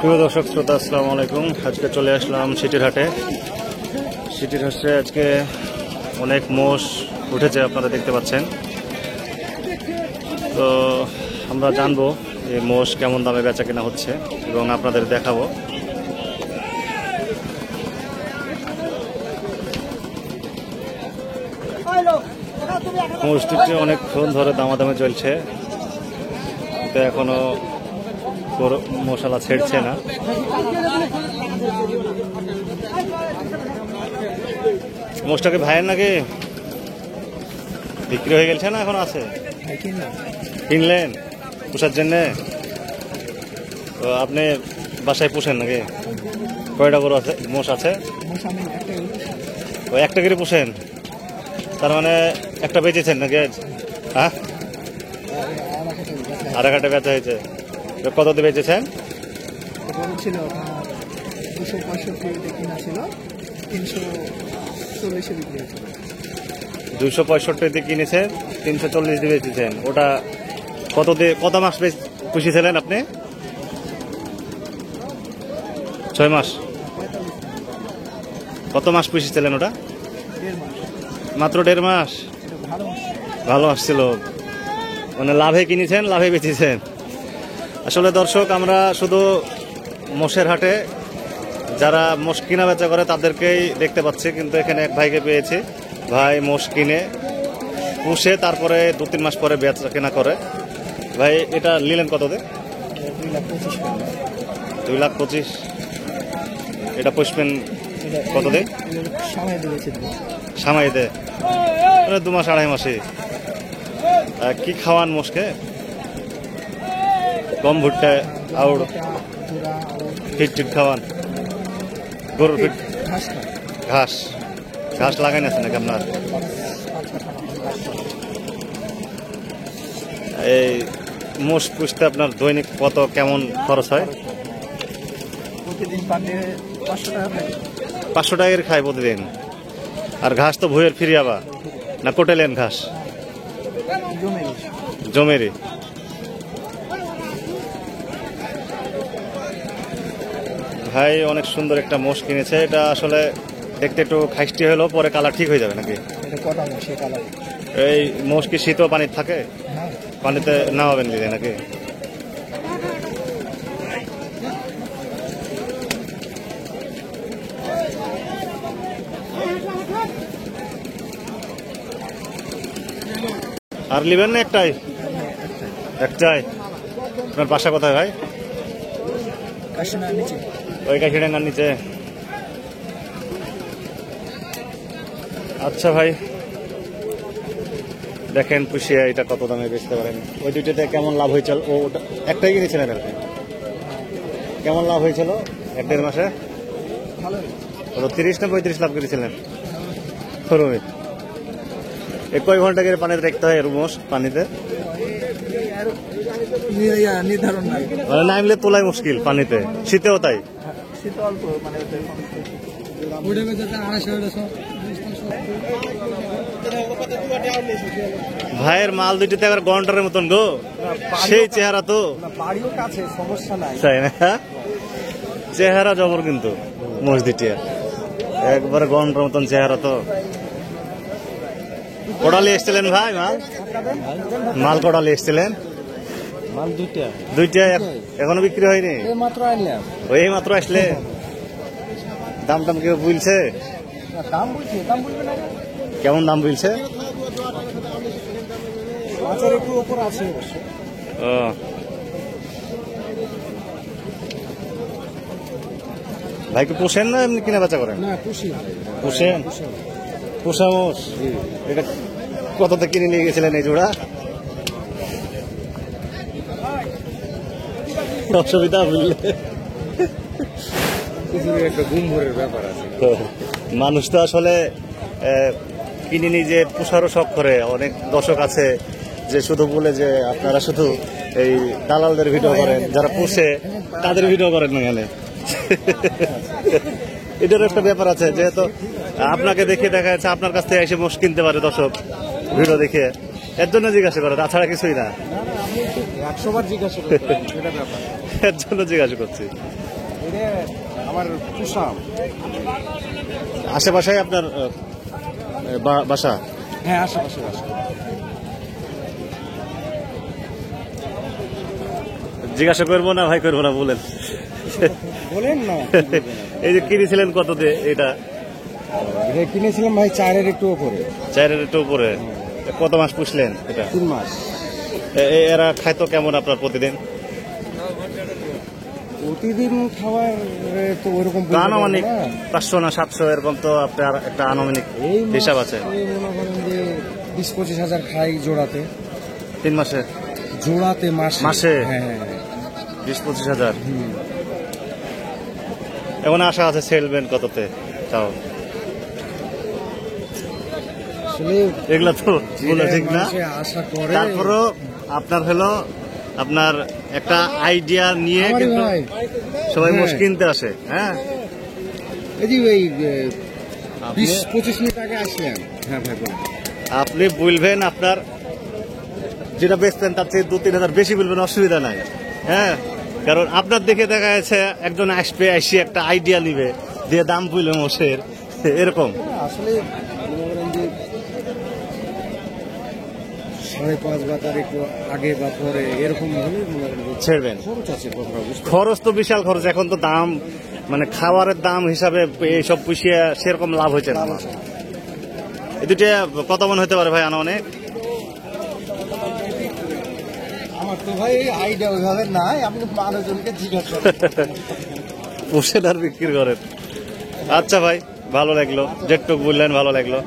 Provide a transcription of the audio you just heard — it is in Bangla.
প্রিয় দর্শক শ্রোতা, আসসালামু আলাইকুম। আজকে চলে আসলাম সিটির হাটে। সিটির হাটে আজকে অনেক মোষ উঠেছে, আপনারা দেখতে পাচ্ছেন। তো আমরা জানবো এই মোষ কেমন দামে বেচা কেনা হচ্ছে এবং আপনাদের দেখাবো। মোষটিতে অনেকক্ষণ ধরে দামাদামি চলছে, তো এখনো মশলা ছেড়ছে না। মোষটাকে ভাইয়ের নাকি বিক্রি হয়ে গেছে না এখন আছে? কিনলেন পোষার জন্যে? তো আপনি বাসায় পোষেন নাকি? কয়টা গরু আছে, মোষ আছে? ও একটা করে পোষেন, তার মানে একটা বেচেছেন নাকি আজ? হ্যাঁ, আর একটা বেচা হয়েছে। কত দিয়ে বেচেছেন? 265 দিয়ে কিনেছেন, 340 দিয়ে বেচেছেন। ওটা কত দিয়ে, কত মাস পুষিয়েছিলেন আপনি? 6 মাস। কত মাস পুষিয়েছিলেন ওটা? মাত্র 1.5 মাস। ভালো আসছিল, মানে লাভে কিনেছেন, লাভে বেচেছেন। আসলে দর্শক, আমরা শুধু মোষের হাটে যারা মোষ কিনা বেচা করে তাদেরকেই দেখতে পাচ্ছি, কিন্তু এখানে এক ভাইকে পেয়েছি। ভাই মোষ কিনে পুষে তারপরে 2-3 মাস পরে বেচা কেনা করে। ভাই এটা নিলেন কত দিয়ে? 2,25,000। এটা পুষবেন কত দিয়ে? সামাই দে 2 মাস 2.5 মাসে। কি খাওয়ান মোষকে? গম, ভুট্টা, আউড়, ফিট টিট খাওয়ান? গরুর ফিট, ঘাস ঘাস লাগাই আছে নাকি আপনার? এই মোষ পুষতে আপনার দৈনিক কত কেমন খরচ হয়? 500 টাকা খায় প্রতিদিন। আর ঘাস তো ভুঁয়ের ফিরে যাবা না কোটেলেন ঘাস? জমেরই। ভাই অনেক সুন্দর একটা মোষ কিনেছে। এটা আসলে দেখতে একটু খাইস্টি হলো, পরে কালার ঠিক হয়ে যাবে নাকি? এই মোষ কি শীত পানিতে থাকে? পানিতে নামাবেন দিলে নাকি? আর নেবেন না? একটাই। আপনার বাসা কোথায় ভাই? ওই কাশিডাঙ্গার নিচে। আচ্ছা ভাই, দেখেন পুষিয়ে এটা কত দামে বেচতে পারেন। ওই দুইটাতে কেমন লাভ হয়েছিল? ও একটাই কিনেছিলেন আর কি? কেমন লাভ হয়েছিল 1-1.5 মাসে? 30 না 35 লাভ করেছিলেন? কয় ঘন্টা করে পানিতে রাখতে হয় মোষ? পানিতে মানে নামলে তোলাই মুশকিল পানিতে, শীতেও তাই? ভাইয়ের মাল দুইটিতে আবার গন্ডারের মতন গো, সেই চেহারা তো তাই না? চেহারা জবর কিন্তু মোষ দুইটিয়া, একবারে গন্ডারের মতন চেহারা। তো কড়ালি এসছিলেন ভাই? মাল কড়ালি এসছিলেন? দুইটা এখনো বিক্রি হয়নি? ওই মাত্র আসলে। দাম টাম কেউ বলছে? কেমন দাম বলছে? ভাইকে পোষেন না এমনি কিনা বেচা করেন? পোষেন। পোষা মোষ। এটা কততে কিনে নিয়ে গেছিলেন এই জোড়া? অসুবিধা বললে একটা ঘুম ভরের ব্যাপার আছে। মানুষ তো আসলে কিনে নিজে পোষারও শখ করে। অনেক দর্শক আছে যে শুধু বলে যে আপনারা শুধু এই দালালদের ভিডিও করেন, যারা পোষে তাদের ভিডিও করেন না। এখানে এটার একটা ব্যাপার আছে, যেহেতু আপনাকে দেখে দেখা যাচ্ছে আপনার কাছ থেকে এসে মোষ কিনতে পারে দর্শক ভিডিও দেখে, এর জন্য জিজ্ঞাসা করে, তাছাড়া কিছুই না। 100 বার জিজ্ঞাসা করতে হবে, সেটা ব্যাপার। এর জন্য জিজ্ঞাসা করছি। এটা আমার পুষাম। আশেপাশে আপনার বাসা? হ্যাঁ, আশেপাশে বাসা। জিজ্ঞাসা করবো না ভাই, করবো না বলেন। বলেন না। এই যে কিনেছিলেন কত দিয়ে এটা? এটা কিনেছিলাম ভাই 4-এর একটু উপরে। 4-এর একটু উপরে। কত মাস পুষলেন এটা? 3 মাস। এরা খাইতো কেমন আপনার প্রতিদিন? প্রতিদিন খাবার তো ওরকম আনুমানিক 500 না 700 এরকম তো আপনার একটা আনুমানিক হিসাব আছে। মনে করেন যে 20-25 হাজার খাই জোড়াতে। 3 মাসে? জোড়াতে মাসে? হ্যাঁ, 20-25 হাজার। এখন আশা আছে সেলবেন কততে তাও? আসলে এগুলা তো বলে ঠিক না। আশা করে তারপরও আপনার হলো আপনার একটা আইডিয়া নিয়ে কিন্তু সবাই মোষ কিনতে আসে। হ্যাঁ, এই যে এই 20-25 মিনিট আগে আসলেন। হ্যাঁ ভাই বলুন। আপনি বলবেন আপনার যেটা বেচতেন তার থেকে 2-3 হাজার বেশি বলবেন, অসুবিধা নাই। হ্যাঁ, কারণ আপনার দেখে দেখা যাচ্ছে একজন আসবে, এসে একটা আইডিয়া নিবে, দিয়ে দাম বলবে মোষের, এরকম। আসলে মনে করেন যে 5.5 বা তার একটু আগে বা পরে এরকম হলে মনে করেন ছেড়বেন। খরচ আছে। খরচ তো বিশাল খরচ। এখন তো দাম মানে খাবারের দাম হিসাবে এইসব পুষিয়ে সেরকম লাভ হয়েছে না। এই দুটো কত মন হতে পারে ভাই আনুমানিক? আমার তো ভাই আইডিয়া ওইভাবে নাই, আপনি মানুষজনকে জিজ্ঞাসা করেন। পুষেন আর বিক্রি করেন। আচ্ছা ভাই, ভালো লাগলো, যেটুকু বললেন ভালো লাগলো।